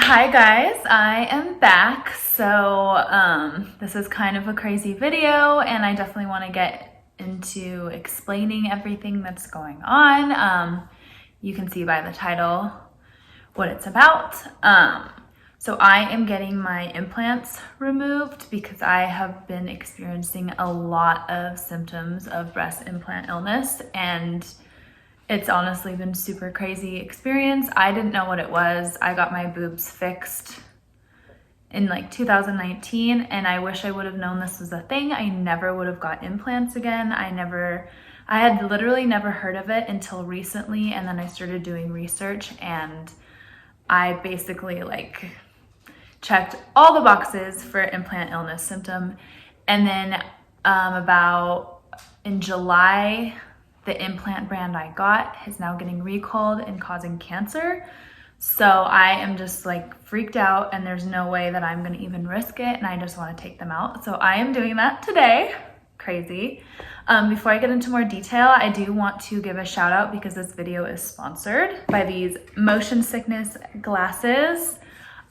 Hi guys, I am back. So this is kind of a crazy video and I definitely want to get into explaining everything that's going on. You can see by the title what it's about. So I am getting my implants removed because I have been experiencing a lot of symptoms of breast implant illness, and it's honestly been super crazy experience. I didn't know what it was. I got my boobs fixed in like 2019, and I wish I would have known this was a thing. I never would have got implants again. I had literally never heard of it until recently, and then I started doing research and I basically checked all the boxes for implant illness symptom. And then about in July, the implant brand I got is now getting recalled and causing cancer. So I am just freaked out, and there's no way that I'm gonna even risk it, and I just wanna take them out. So I am doing that today. Crazy. Before I get into more detail, I do want to give a shout out because this video is sponsored by these motion sickness glasses.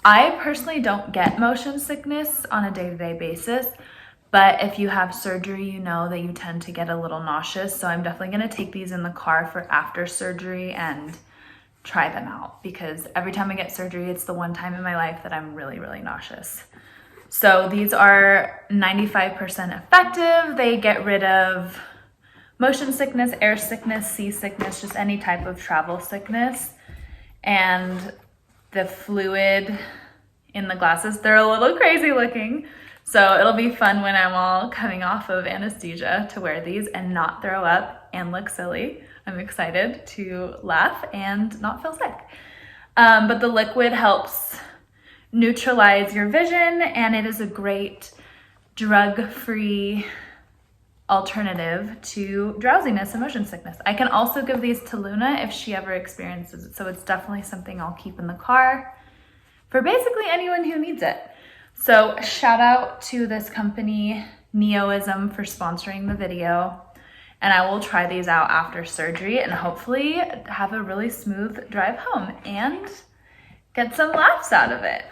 I personally don't get motion sickness on a day-to-day basis, but if you have surgery, you know that you tend to get a little nauseous. So I'm definitely gonna take these in the car for after surgery and try them out, because every time I get surgery, it's the one time in my life that I'm really, really nauseous. So these are 95% effective. They get rid of motion sickness, air sickness, seasickness, just any type of travel sickness. And the fluid in the glasses, they're a little crazy looking. So it'll be fun when I'm all coming off of anesthesia to wear these and not throw up and look silly. I'm excited to laugh and not feel sick. But the liquid helps neutralize your vision, and it is a great drug-free alternative to drowsiness and motion sickness. I can also give these to Luna if she ever experiences it, so it's definitely something I'll keep in the car for basically anyone who needs it. So shout out to this company, Neoism, for sponsoring the video, and I will try these out after surgery and hopefully have a really smooth drive home and get some laughs out of it,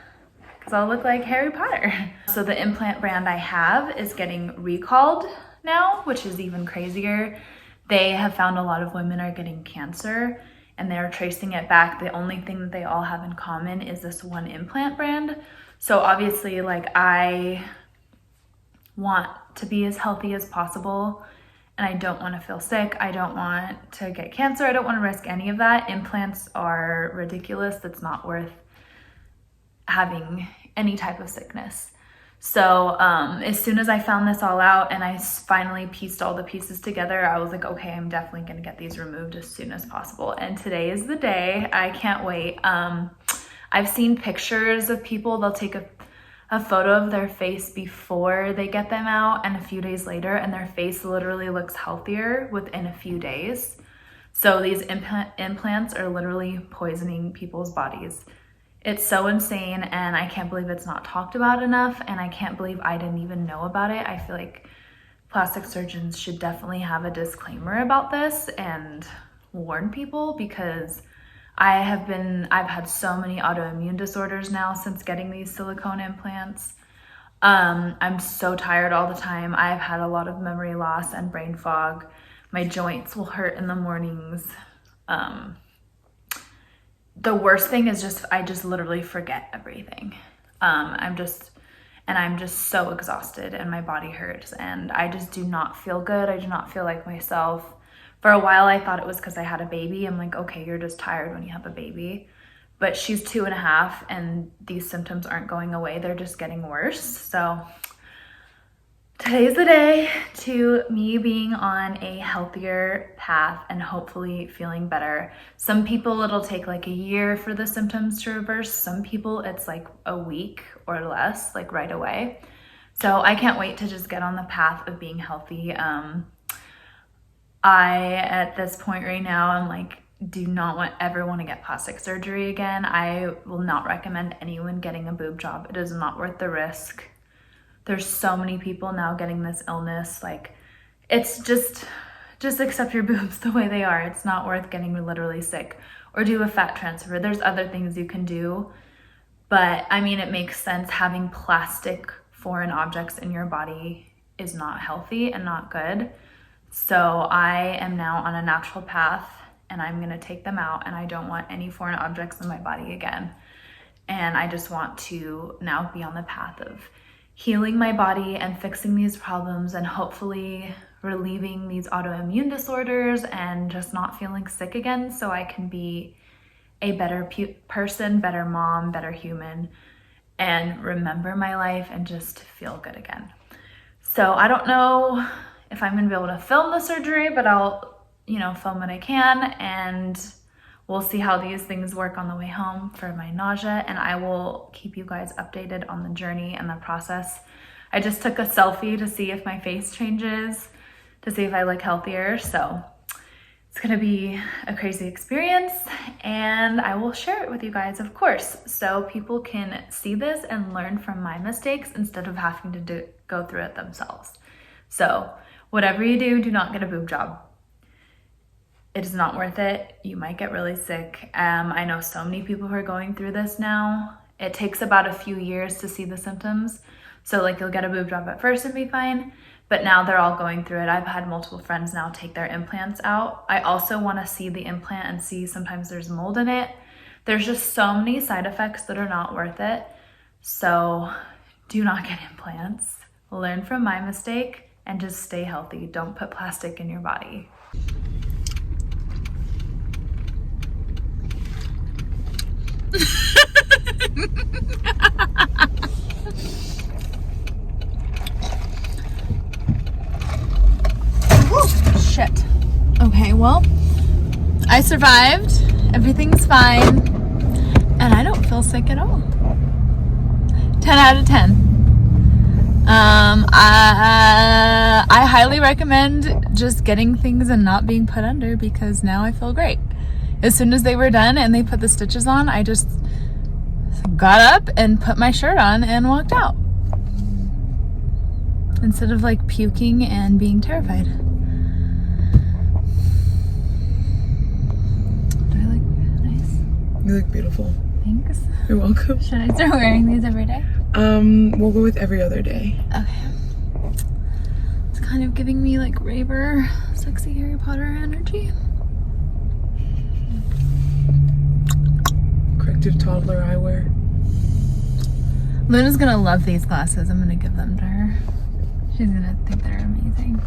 because I'll look like Harry Potter. So the implant brand I have is getting recalled now, which is even crazier. They have found a lot of women are getting cancer and they're tracing it back. The only thing that they all have in common is this one implant brand. So obviously, I want to be as healthy as possible, and I don't want to feel sick. I don't want to get cancer. I don't want to risk any of that. Implants are ridiculous. That's not worth having any type of sickness. So as soon as I found this all out and I finally pieced all the pieces together, I was like, okay, I'm definitely gonna get these removed as soon as possible. And today is the day. I can't wait. I've seen pictures of people, they'll take a photo of their face before they get them out and a few days later, and their face literally looks healthier within a few days. So these implants are literally poisoning people's bodies. It's so insane, and I can't believe it's not talked about enough, and I can't believe I didn't even know about it. I feel like plastic surgeons should definitely have a disclaimer about this and warn people, because I've had so many autoimmune disorders now since getting these silicone implants. I'm so tired all the time. I've had a lot of memory loss and brain fog. My joints will hurt in the mornings. The worst thing is I just literally forget everything. I'm just so exhausted, and my body hurts, and I just do not feel good. I do not feel like myself. For a while, I thought it was because I had a baby. I'm like, okay, you're just tired when you have a baby. But she's 2.5, and these symptoms aren't going away. They're just getting worse. So today's the day to me being on a healthier path and hopefully feeling better. Some people, it'll take a year for the symptoms to reverse. Some people, it's a week or less, right away. So I can't wait to just get on the path of being healthy. I, at this point right now, I'm do not ever want to get plastic surgery again. I will not recommend anyone getting a boob job. It is not worth the risk. There's so many people now getting this illness. It's just accept your boobs the way they are. It's not worth getting literally sick or do a fat transfer. There's other things you can do, But I mean, it makes sense. Having plastic foreign objects in your body is not healthy and not good. So I am now on a natural path and I'm gonna take them out, and I don't want any foreign objects in my body again. And I just want to now be on the path of healing my body and fixing these problems and hopefully relieving these autoimmune disorders and just not feeling sick again, so I can be a better person, better mom, better human, and remember my life and just feel good again. So I don't know if I'm gonna be able to film the surgery, but I'll, film what I can, and we'll see how these things work on the way home for my nausea, and I will keep you guys updated on the journey and the process. I just took a selfie to see if my face changes, to see if I look healthier, so it's gonna be a crazy experience, and I will share it with you guys, of course, so people can see this and learn from my mistakes instead of having to go through it themselves. So whatever you do, do not get a boob job. It is not worth it. You might get really sick. I know so many people who are going through this now. It takes about a few years to see the symptoms. So like you'll get a boob job at first and be fine, but now they're all going through it. I've had multiple friends now take their implants out. I also want to see the implant and see sometimes there's mold in it. There's just so many side effects that are not worth it. So do not get implants. Learn from my mistake and just stay healthy. Don't put plastic in your body. Shit. Okay, well, I survived. Everything's fine. And I don't feel sick at all. 10 out of 10. I highly recommend just getting things and not being put under, because now I feel great. As soon as they were done and they put the stitches on, I just got up and put my shirt on and walked out. Instead of like puking and being terrified. Do I look nice? You look beautiful. Thanks. You're welcome. Should I start wearing these every day? We'll go with every other day. Okay. It's kind of giving me like raver, sexy Harry Potter energy. Corrective toddler eyewear. Luna's gonna love these glasses. I'm gonna give them to her. She's gonna think they're amazing.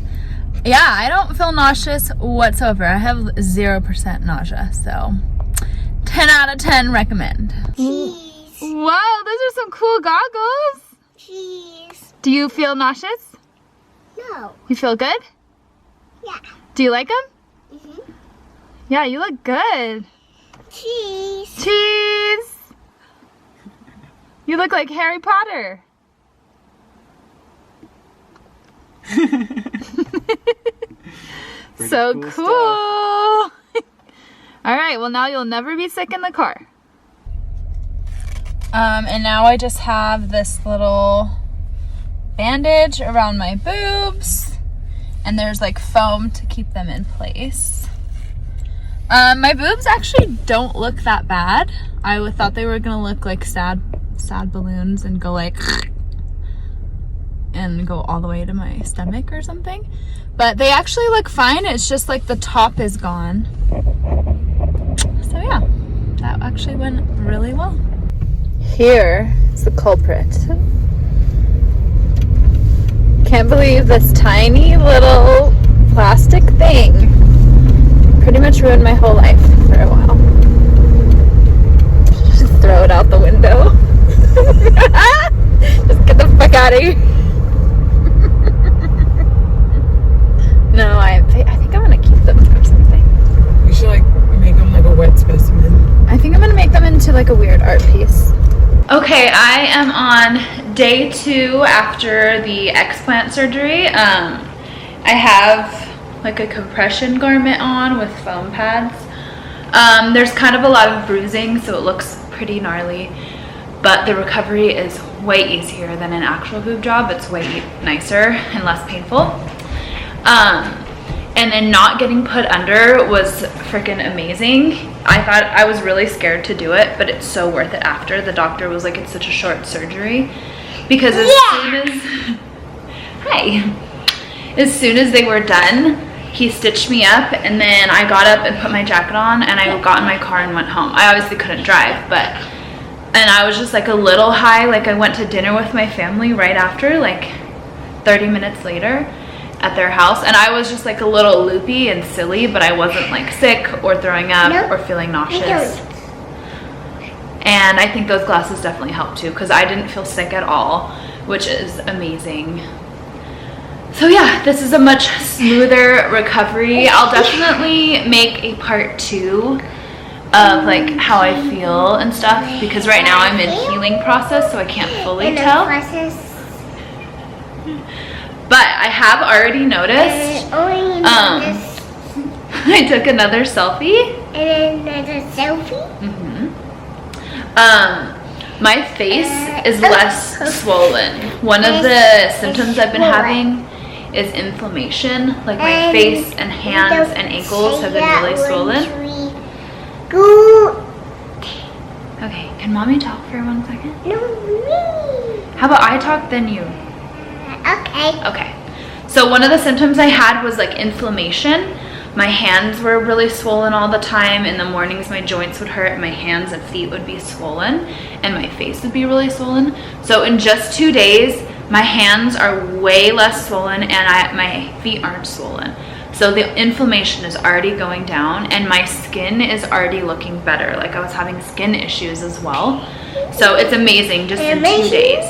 Yeah, I don't feel nauseous whatsoever. I have 0% nausea, so 10 out of 10 recommend. Cheese. Wow, those are some cool goggles. Cheese. Do you feel nauseous? No. You feel good? Yeah. Do you like them? Mhm. Yeah, you look good. Cheese. Cheese! You look like Harry Potter. So cool. All right, well now you'll never be sick in the car. And now I just have this little bandage around my boobs, and there's like foam to keep them in place. My boobs actually don't look that bad. I thought they were gonna look like sad balloons and go like and go all the way to my stomach or something, but they actually look fine. It's just like the top is gone. So yeah, that actually went really well. Here is the culprit. Can't believe this tiny little plastic thing pretty much ruined my whole life for a while. Just throw it out the window. Just get the fuck out of here. No, I think I'm gonna keep them or something. You should like make them like a wet specimen. I think I'm gonna make them into like a weird art piece. Okay, I am on day 2 after the EXPLANT surgery. I have like a compression garment on with foam pads. There's kind of a lot of bruising, so it looks pretty gnarly, but the recovery is way easier than an actual boob job. It's way nicer and less painful. And then not getting put under was freaking amazing. I thought I was really scared to do it, but it's so worth it after. The doctor was like, it's such a short surgery. Because as soon as they were done, he stitched me up, and then I got up and put my jacket on, and I got in my car and went home. I obviously couldn't drive, and I was just like a little high. Like I went to dinner with my family right after, like 30 minutes later at their house, and I was just like a little loopy and silly, but I wasn't like sick or throwing up or feeling nauseous. And I think those glasses definitely helped too, because I didn't feel sick at all, which is amazing. So yeah, this is a much smoother recovery. I'll definitely make a part 2 of like how I feel and stuff, because right now I'm in healing process, so I can't fully tell. But I have already noticed, I took another selfie. And another selfie? My face is less swollen. One of the symptoms I've been having is inflammation. Like my face and hands and ankles have been really swollen. Okay, can mommy talk for 1 second? No, me. How about I talk, then you? Okay. Okay, so one of the symptoms I had was like inflammation. My hands were really swollen all the time. In the mornings, my joints would hurt, my hands and feet would be swollen, and my face would be really swollen. So in just 2 days, my hands are way less swollen, and my feet aren't swollen. So the inflammation is already going down, and my skin is already looking better. Like I was having skin issues as well. So it's amazing just in 2 days.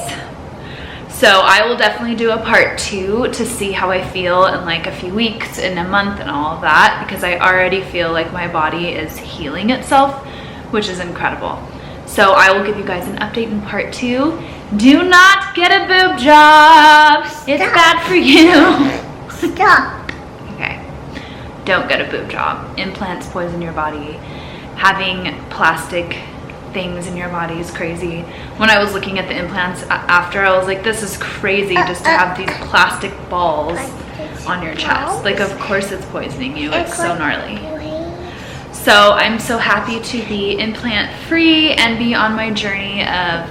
So I will definitely do a part 2 to see how I feel in like a few weeks, in a month, and all of that, because I already feel like my body is healing itself, which is incredible. So I will give you guys an update in part 2. Do not get a boob job. It's bad for you. Stop. Okay. Don't get a boob job. Implants poison your body. Having plastic things in your body is crazy. When I was looking at the implants after, I was like, this is crazy just to have these plastic balls on your chest. Like, of course it's poisoning you. It's so gnarly. So I'm so happy to be implant free and be on my journey of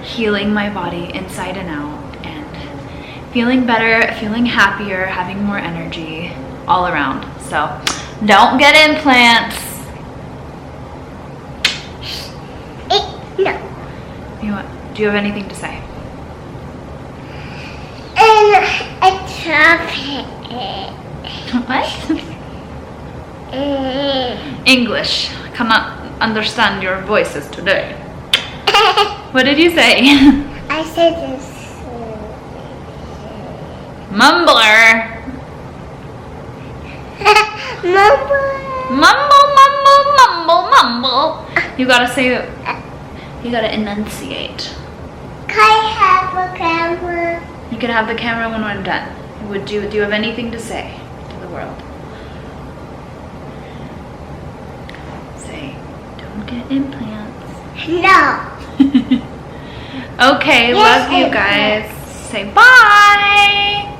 healing my body inside and out, and feeling better, feeling happier, having more energy all around. So don't get implants. No. Do you have anything to say? A chocolate. What? English. I cannot understand your voices today. What did you say? I said this. Mumbler. Mumble. Mumble. You gotta say, you gotta enunciate. Can I have a camera? You can have the camera when we're done. Do you have anything to say to the world? Say, don't get implants. No. Okay, Yes, love you guys. Say bye.